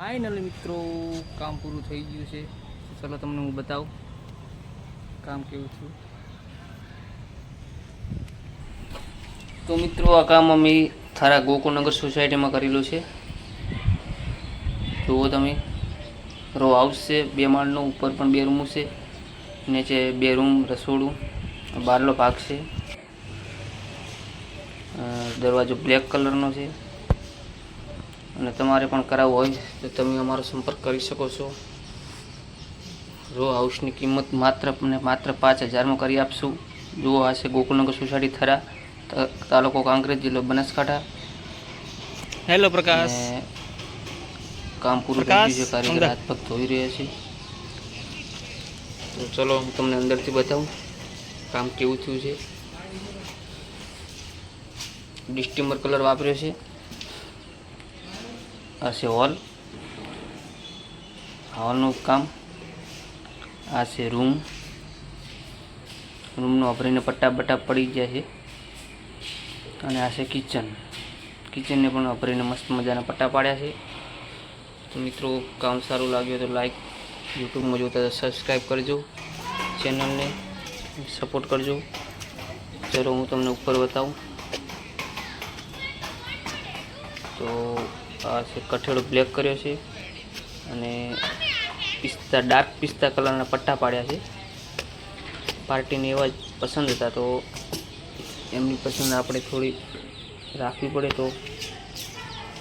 Finally મિત્રો કામ પૂરું થઈ ગયું છે. ચલો તમને હું બતાવું કામ કેવું થયું. તો મિત્રો આ કામ અમે થારા ગોકુળનગર સોસાયટીમાં કરેલું છે. જુઓ તમે, રો હાઉસ છે, 2 માળનો, ઉપર પણ 2 રૂમ છે, નીચે 2 રૂમ, રસોડું, બહારનો ભાગ છે. દરવાજો બ્લેક કલરનો છે. અને તમારે પણ કરાવવું હોય તો તમે અમારો સંપર્ક કરી શકો છો. રો હાઉસની કિંમત માત્ર 5000માં કરી આપશું. જુઓ આ છે ગોકુળનગર સોસાયટી, થરા, તાલુકો કાંકરેજ, જિલ્લો બનાસકાંઠા. હેલો પ્રકાશ. કામ પૂરું થઈ ગયું છે. કારીગર હાથ પગ ધોઈ રહ્યા છે. તો ચલો હું તમને અંદરથી બતાવું કામ કેવું થયું છે. ડિસ્ટિમ્બર કલર વાપર્યો છે. આ છે હોલનું કામ. આ છે રૂમનો અભરીને પટ્ટા પડી ગયા છે. અને આ છે કિચનને પણ અભરીને મસ્ત મજાના પટ્ટા પાડ્યા છે. તો મિત્રો કામ સારું લાગ્યું તો લાઈક, યુટ્યુબમાં જોતા તો સબસ્ક્રાઈબ કરજો, ચેનલને સપોર્ટ કરજો. ચલો હું તમને ઉપર બતાવું. તો આ છે કઠેડો બ્લેક કર્યો છે અને ડાર્ક પિસ્તા કલરના પટ્ટા પાડ્યા છે. પાર્ટીને એવા જ પસંદ હતા તો એમની પસંદ આપણે થોડી રાખવી પડે. તો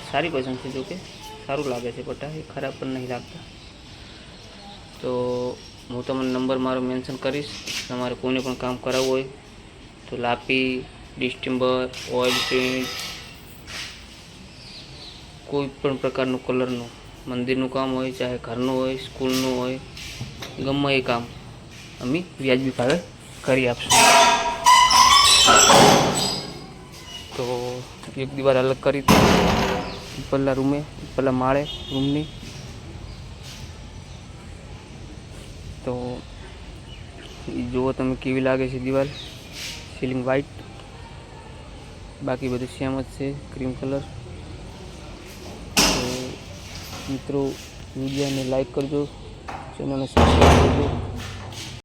સારી પસંદ છે, જોકે સારું લાગે છે પટ્ટા, એ ખરાબ પણ નહીં લાગતા. તો હું તમને નંબર મારો મેન્શન કરીશ. તમારે કોઈને પણ કામ કરાવવું હોય તો લાપી, ડિસ્ટિમ્બર, ઓઇલ પેઇન્ટ, કોઈ પણ પ્રકારનું કલરનું, મંદિરનું કામ હોય, ચાહે ઘરનું હોય, સ્કૂલનું હોય, ગમે એ કામ અમે વ્યાજબી ભાવે કરી આપશું. તો એક દીવાલ અલગ કરી ઉપરના રૂમે, ઉપરના માળે રૂમની. તો જુઓ તમે કેવી લાગે છે દીવાલ. સીલિંગ વ્હાઇટ, બાકી બધું સેમ જ છે, ક્રીમ કલર. મિત્રો વિડીયોને લાઈક કરજો, ચેનલને સબસ્ક્રાઈબ કરજો.